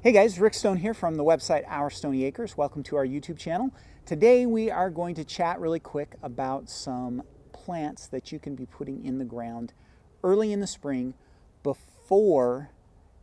Hey guys, Rick Stone here from the website Our Stony Acres. Welcome to our YouTube channel. Today we are going to chat really quick about some plants that you can be putting in the ground early in the spring before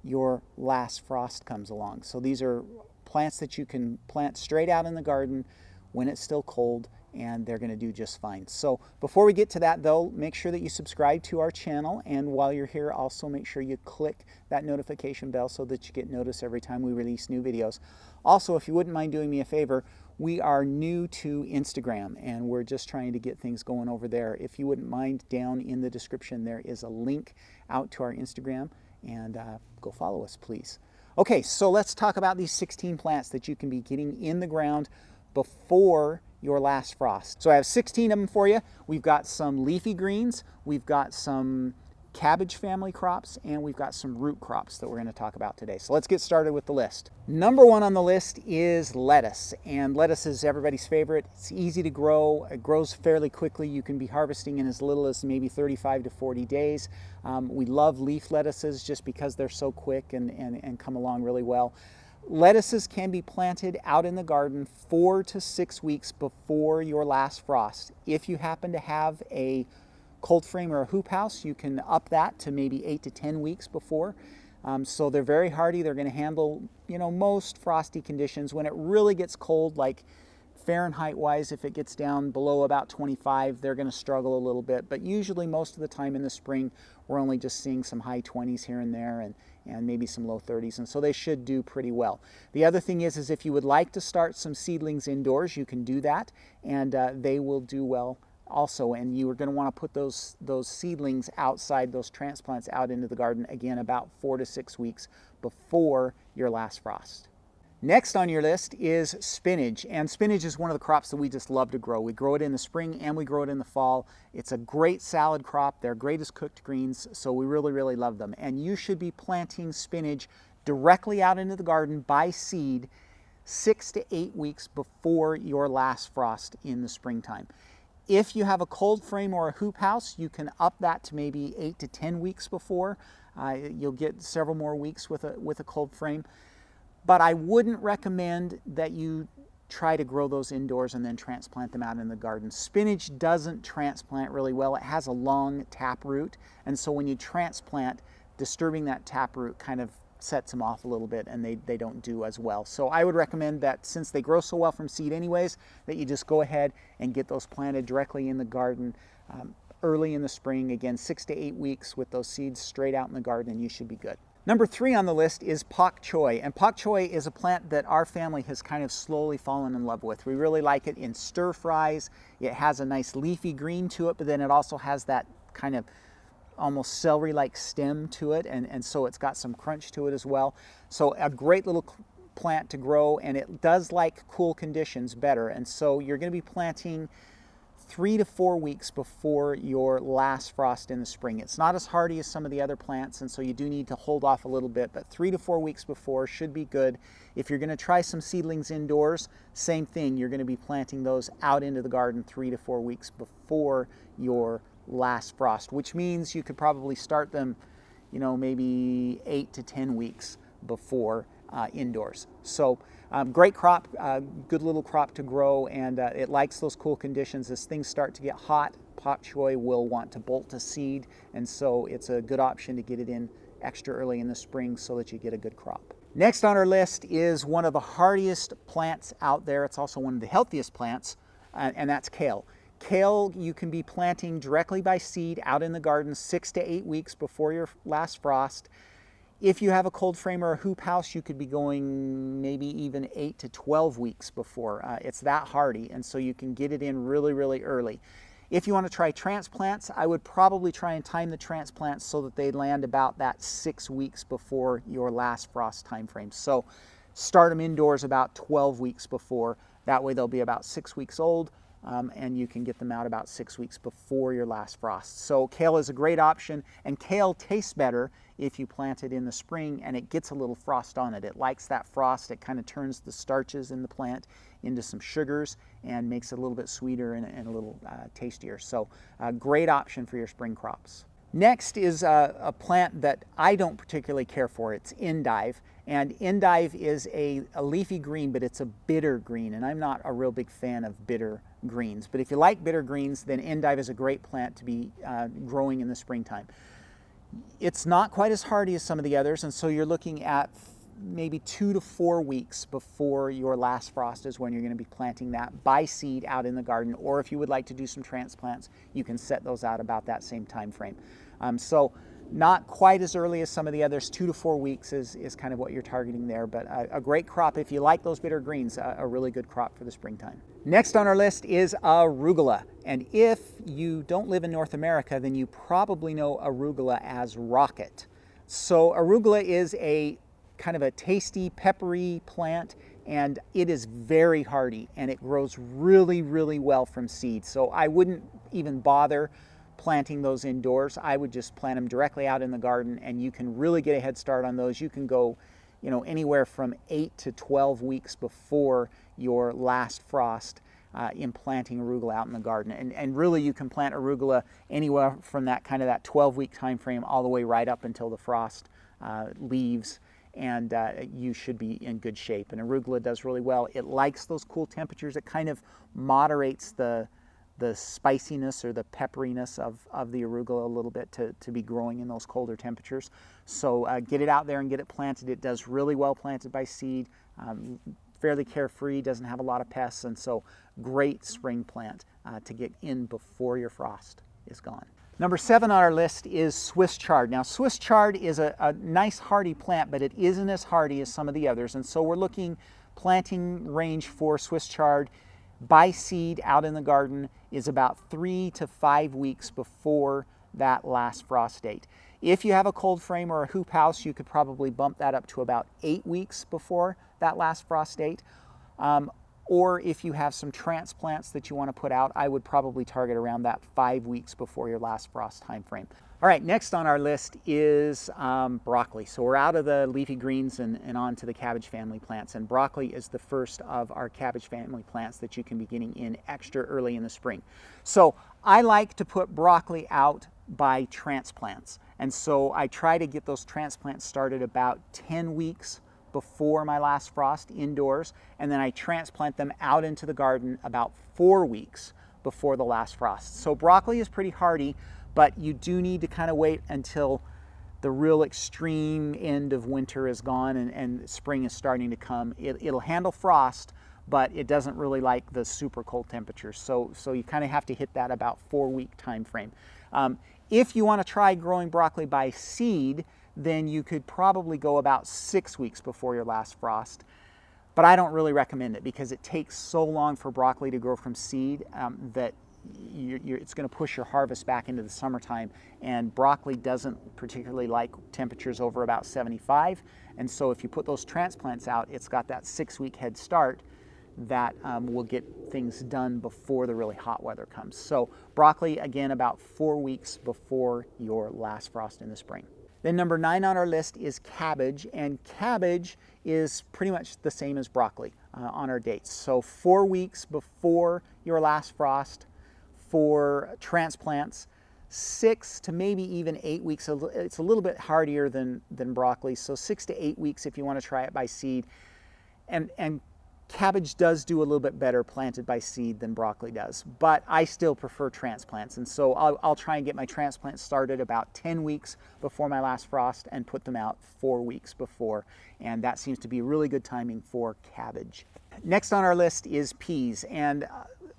your last frost comes along. So these are plants that you can plant straight out in the garden when it's still cold, and they're going to do just fine. So before we get to that though, make sure that you subscribe to our channel, and while you're here also make sure you click that notification bell so that you get notice every time we release new videos. Also, if you wouldn't mind doing me a favor, we are new to Instagram and we're just trying to get things going over there. If you wouldn't mind, down in the description there is a link out to our Instagram, and go follow us please. Okay, so let's talk about these 16 plants that you can be getting in the ground before your last frost. So I have 16 of them for you. We've got some leafy greens, we've got some cabbage family crops, and we've got some root crops that we're going to talk about today. So let's get started with the list. Number one on the list is lettuce, and lettuce is everybody's favorite. It's easy to grow, it grows fairly quickly. You can be harvesting in as little as maybe 35 to 40 days. We love leaf lettuces just because they're so quick and come along really well. Lettuces can be planted out in the garden 4 to 6 weeks before your last frost. If you happen to have a cold frame or a hoop house, you can up that to maybe 8 to 10 weeks before. So they're very hardy. They're going to handle, most frosty conditions. When it really gets cold, like Fahrenheit wise, if it gets down below about 25, they're going to struggle a little bit. But usually most of the time in the spring, we're only just seeing some high 20s here and there, and maybe some low 30s, and so they should do pretty well. The other thing is if you would like to start some seedlings indoors, you can do that, and they will do well also. And you are going to want to put those seedlings outside, those transplants out into the garden, again, about 4 to 6 weeks before your last frost. Next on your list is spinach, and spinach is one of the crops that we just love to grow. We grow it in the spring and we grow it in the fall. It's a great salad crop. They're great as cooked greens, so we really, really love them. And you should be planting spinach directly out into the garden by seed 6 to 8 weeks before your last frost in the springtime. If you have a cold frame or a hoop house, you can up that to maybe 8 to 10 weeks before. You'll get several more weeks with a cold frame. But I wouldn't recommend that you try to grow those indoors and then transplant them out in the garden. Spinach doesn't transplant really well. It has a long tap root, and so when you transplant, disturbing that tap root kind of sets them off a little bit, and they don't do as well. So I would recommend that, since they grow so well from seed anyways, that you just go ahead and get those planted directly in the garden early in the spring. Again, 6 to 8 weeks with those seeds straight out in the garden, and you should be good. Number 3 on the list is pak choi, and pak choi is a plant that our family has kind of slowly fallen in love with. We really like it in stir fries. It has a nice leafy green to it, but then it also has that kind of almost celery-like stem to it, and so it's got some crunch to it as well. So a great little plant to grow, and it does like cool conditions better, and so you're going to be planting 3 to 4 weeks before your last frost in the spring. It's not as hardy as some of the other plants, and so you do need to hold off a little bit, but 3 to 4 weeks before should be good. If you're going to try some seedlings indoors, same thing. You're going to be planting those out into the garden 3 to 4 weeks before your last frost, which means you could probably start them, maybe 8 to 10 weeks before indoors. So great crop, good little crop to grow, and it likes those cool conditions. As things start to get hot, pak choi will want to bolt to seed, and so it's a good option to get it in extra early in the spring so that you get a good crop. Next on our list is one of the hardiest plants out there. It's also one of the healthiest plants, and that's kale. Kale you can be planting directly by seed out in the garden 6 to 8 weeks before your last frost. If you have a cold frame or a hoop house, you could be going maybe even 8 to 12 weeks before. It's that hardy, and so you can get it in really, really early. If you want to try transplants, I would probably try and time the transplants so that they land about that 6 weeks before your last frost time frame. So start them indoors about 12 weeks before. That way they'll be about 6 weeks old. And you can get them out about 6 weeks before your last frost. So kale is a great option, and kale tastes better if you plant it in the spring and it gets a little frost on it. It likes that frost. It kind of turns the starches in the plant into some sugars and makes it a little bit sweeter and a little tastier. So a great option for your spring crops. Next is a plant that I don't particularly care for. It's endive. And endive is a leafy green, but it's a bitter green. And I'm not a real big fan of bitter greens. But if you like bitter greens, then endive is a great plant to be growing in the springtime. It's not quite as hardy as some of the others, and so you're looking at maybe 2 to 4 weeks before your last frost is when you're going to be planting that by seed out in the garden. Or if you would like to do some transplants, you can set those out about that same time frame. So not quite as early as some of the others. 2 to 4 weeks is kind of what you're targeting there, but a great crop if you like those bitter greens, a really good crop for the springtime. Next on our list is arugula. And if you don't live in North America, then you probably know arugula as rocket. So arugula is a kind of a tasty, peppery plant, and it is very hardy, and it grows really, really well from seed. So I wouldn't even bother planting those indoors. I would just plant them directly out in the garden, and you can really get a head start on those. You can go, anywhere from 8 to 12 weeks before your last frost in planting arugula out in the garden. And really you can plant arugula anywhere from that 12-week time frame all the way right up until the frost leaves, and you should be in good shape. And arugula does really well. It likes those cool temperatures. It kind of moderates the spiciness or the pepperiness of the arugula a little bit to be growing in those colder temperatures. So get it out there and get it planted. It does really well planted by seed, fairly carefree, doesn't have a lot of pests, and so great spring plant to get in before your frost is gone. Number 7 on our list is Swiss chard. Now Swiss chard is a nice hardy plant, but it isn't as hardy as some of the others, and so we're looking planting range for Swiss chard by seed out in the garden is about 3 to 5 weeks before that last frost date. If you have a cold frame or a hoop house, you could probably bump that up to about 8 weeks before that last frost date. Or if you have some transplants that you want to put out, I would probably target around that 5 weeks before your last frost time frame. All right, next on our list is broccoli. So we're out of the leafy greens and on to the cabbage family plants. And broccoli is the first of our cabbage family plants that you can be getting in extra early in the spring. So I like to put broccoli out by transplants. And so I try to get those transplants started about 10 weeks before my last frost indoors, and then I transplant them out into the garden about 4 weeks before the last frost. So broccoli is pretty hardy, but you do need to kind of wait until the real extreme end of winter is gone and spring is starting to come. It'll handle frost, but it doesn't really like the super cold temperatures. So you kind of have to hit that about 4-week time frame. If you want to try growing broccoli by seed, then you could probably go about 6 weeks before your last frost. But I don't really recommend it because it takes so long for broccoli to grow from seed that it's going to push your harvest back into the summertime, and broccoli doesn't particularly like temperatures over about 75, and so if you put those transplants out, it's got that 6-week head start that will get things done before the really hot weather comes. So broccoli, again, about 4 weeks before your last frost in the spring. Then number 9 on our list is cabbage, and cabbage is pretty much the same as broccoli on our dates. So 4 weeks before your last frost for transplants, 6 to maybe even 8 weeks. It's a little bit hardier than broccoli, so 6 to 8 weeks if you want to try it by seed. And cabbage does do a little bit better planted by seed than broccoli does, but I still prefer transplants, and so I'll try and get my transplants started about 10 weeks before my last frost and put them out 4 weeks before, and that seems to be really good timing for cabbage. Next on our list is peas, and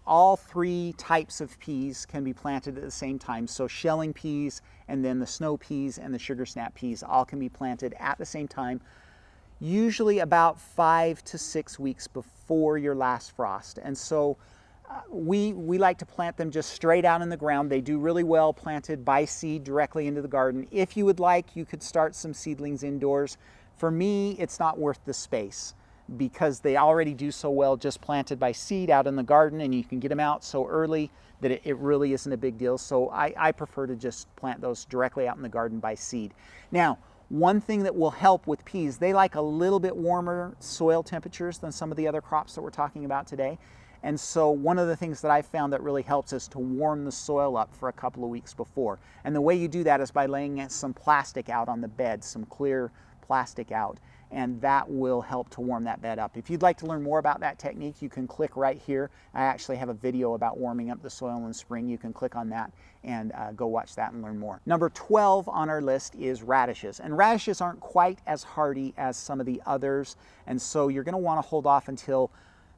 all 3 types of peas can be planted at the same time. So shelling peas, and then the snow peas and the sugar snap peas all can be planted at the same time, usually about 5 to 6 weeks before your last frost. And so we like to plant them just straight out in the ground. They do really well planted by seed directly into the garden. If you would like, you could start some seedlings indoors. For me, it's not worth the space because they already do so well just planted by seed out in the garden, and you can get them out so early that it really isn't a big deal. So I prefer to just plant those directly out in the garden by seed. Now, one thing that will help with peas, they like a little bit warmer soil temperatures than some of the other crops that we're talking about today. And so one of the things that I found that really helps is to warm the soil up for a couple of weeks before. And the way you do that is by laying some plastic out on the bed, some clear plastic out, and that will help to warm that bed up. If you'd like to learn more about that technique, you can click right here. I actually have a video about warming up the soil in spring. You can click on that and go watch that and learn more. Number 12 on our list is radishes. And radishes aren't quite as hardy as some of the others, and so you're going to want to hold off until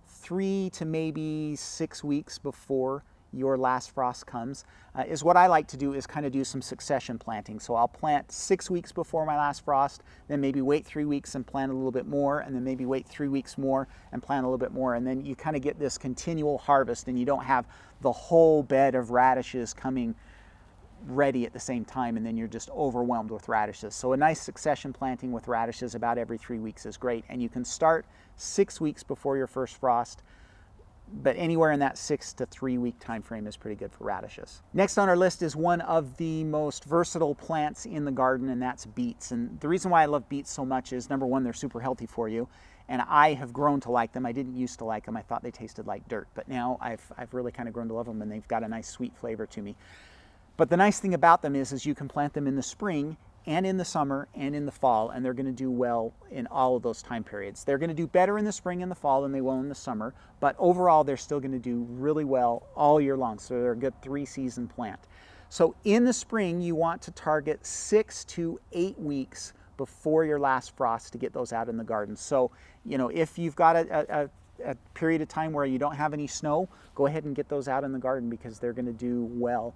3 to maybe 6 weeks before your last frost comes. Is what I like to do is kind of do some succession planting. So I'll plant 6 weeks before my last frost, then maybe wait 3 weeks and plant a little bit more, and then maybe wait 3 weeks more and plant a little bit more, and then you kind of get this continual harvest, and you don't have the whole bed of radishes coming ready at the same time, and then you're just overwhelmed with radishes. So a nice succession planting with radishes about every 3 weeks is great, and you can start 6 weeks before your first frost, but anywhere in that 6 to 3 week time frame is pretty good for radishes. Next on our list is one of the most versatile plants in the garden, and that's beets. And the reason why I love beets so much is, number one, they're super healthy for you, and I have grown to like them. I didn't used to like them. I thought they tasted like dirt, but now I've really kind of grown to love them, and they've got a nice sweet flavor to me. But the nice thing about them is you can plant them in the spring and in the summer and in the fall, and they're going to do well in all of those time periods. They're going to do better in the spring and the fall than they will in the summer, but overall they're still going to do really well all year long, so they're a good 3-season plant. So in the spring, you want to target 6 to 8 weeks before your last frost to get those out in the garden. So, you know, if you've got a period of time where you don't have any snow, go ahead and get those out in the garden, because they're going to do well.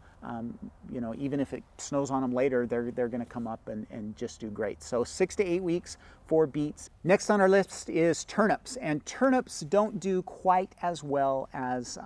You know, even if it snows on them later, they're going to come up and just do great. So 6 to 8 weeks for beets. Next on our list is turnips, and turnips don't do quite as well as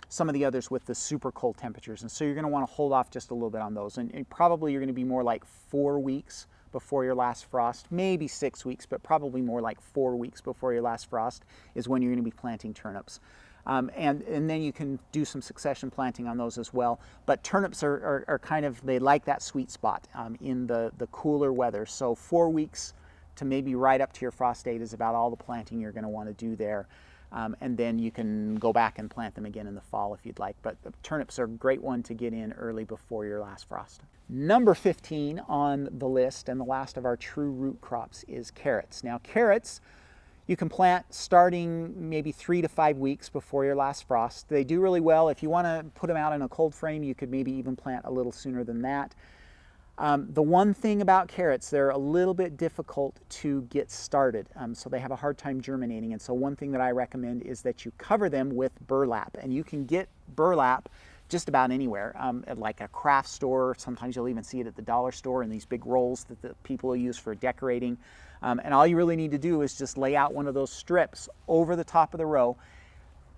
some of the others with the super cold temperatures, and so you're going to want to hold off just a little bit on those, and probably you're going to be more like 4 weeks before your last frost, maybe 6 weeks, but probably more like 4 weeks before your last frost is when you're going to be planting turnips. And then you can do some succession planting on those as well. But turnips are kind of, they like that sweet spot in the cooler weather. So 4 weeks to maybe right up to your frost date is about all the planting you're going to want to do there. And then you can go back and plant them again in the fall if you'd like. But the turnips are a great one to get in early before your last frost. Number 15 on the list, and the last of our true root crops, is carrots. Now carrots, you can plant starting maybe 3 to 5 weeks before your last frost. They do really well. If you want to put them out in a cold frame, you could maybe even plant a little sooner than that. The one thing about carrots, they're a little bit difficult to get started, so they have a hard time germinating. And so one thing that I recommend is that you cover them with burlap, and you can get burlap just about anywhere, at like a craft store. Sometimes you'll even see it at the dollar store in these big rolls that the people use for decorating. And all you really need to do is just lay out one of those strips over the top of the row,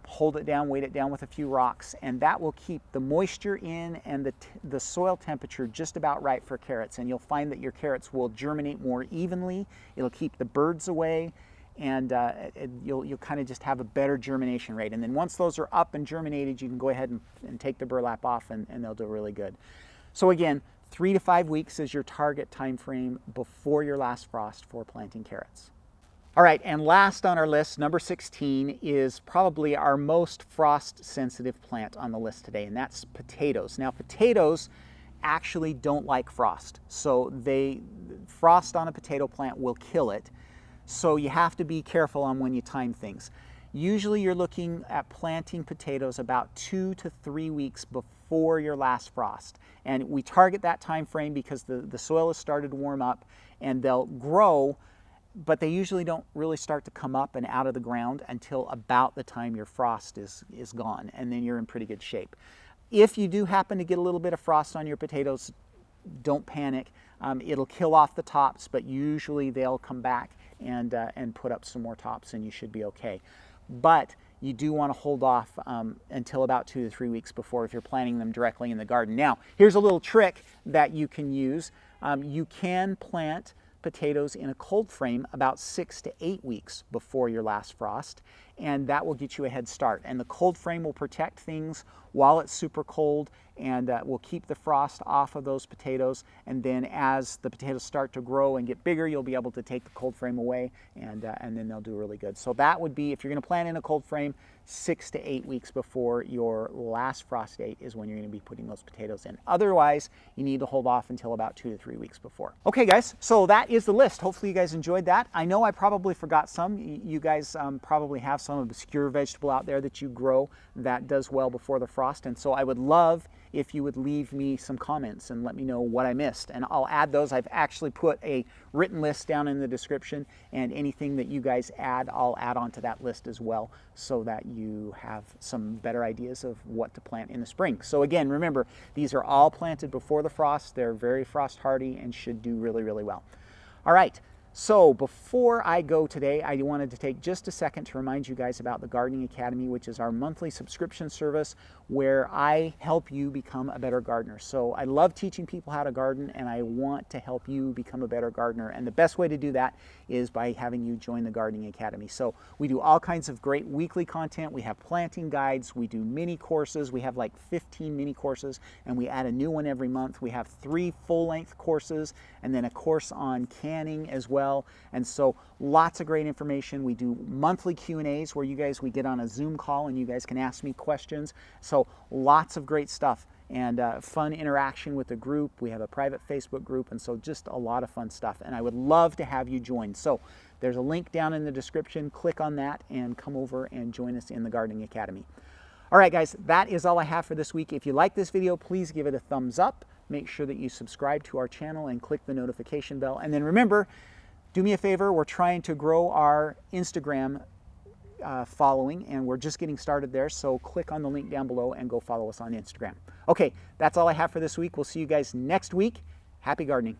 hold it down, weight it down with a few rocks, and that will keep the moisture in and the soil temperature just about right for carrots. And you'll find that your carrots will germinate more evenly. It'll keep the birds away, and you'll kind of just have a better germination rate. And then once those are up and germinated, you can go ahead and take the burlap off, and they'll do really good. So again, 3 to 5 weeks is your target time frame before your last frost for planting carrots. All right, and last on our list, number 16, is probably our most frost-sensitive plant on the list today, and that's potatoes. Now, potatoes actually don't like frost, so frost on a potato plant will kill it, so you have to be careful on when you time things. Usually you're looking at planting potatoes about 2 to 3 weeks before your last frost, and we target that time frame because the soil has started to warm up and they'll grow, but they usually don't really start to come up and out of the ground until about the time your frost is gone, and then you're in pretty good shape. If you do happen to get a little bit of frost on your potatoes, don't panic. It'll kill off the tops, but usually they'll come back and put up some more tops, and you should be okay. But you do want to hold off until about 2 to 3 weeks before, if you're planting them directly in the garden. Now, here's a little trick that you can use. You can plant potatoes in a cold frame about 6 to 8 weeks before your last frost, and that will get you a head start. And the cold frame will protect things while it's super cold, and we'll keep the frost off of those potatoes. And then as the potatoes start to grow and get bigger, you'll be able to take the cold frame away, and then they'll do really good. So that would be, if you're going to plant in a cold frame, 6 to 8 weeks before your last frost date is when you're going to be putting those potatoes in. Otherwise, you need to hold off until about 2 to 3 weeks before. Okay guys, so that is the list. Hopefully you guys enjoyed that. I know I probably forgot some. You guys probably have some obscure vegetable out there that you grow that does well before the frost, and so I would love if you would leave me some comments and let me know what I missed, and I'll add those. I've actually put a written list down in the description, and anything that you guys add, I'll add onto that list as well, so that you have some better ideas of what to plant in the spring. So again, remember, these are all planted before the frost. They're very frost hardy and should do really, really well. All right. So before I go today, I wanted to take just a second to remind you guys about the Gardening Academy, which is our monthly subscription service where I help you become a better gardener. So I love teaching people how to garden, and I want to help you become a better gardener. And the best way to do that is by having you join the Gardening Academy. So we do all kinds of great weekly content. We have planting guides. We do mini courses. We have like 15 mini courses, and we add a new one every month. We have 3 full-length courses and then a course on canning as well. And so lots of great information. We do monthly Q&As where we get on a Zoom call and you guys can ask me questions. So lots of great stuff and fun interaction with the group. We have a private Facebook group, and so just a lot of fun stuff. And I would love to have you join. So there's a link down in the description. Click on that and come over and join us in the Gardening Academy. All right, guys, that is all I have for this week. If you like this video, please give it a thumbs up. Make sure that you subscribe to our channel and click the notification bell. And then remember, do me a favor, we're trying to grow our Instagram following, and we're just getting started there, so click on the link down below and go follow us on Instagram. Okay, that's all I have for this week. We'll see you guys next week. Happy gardening.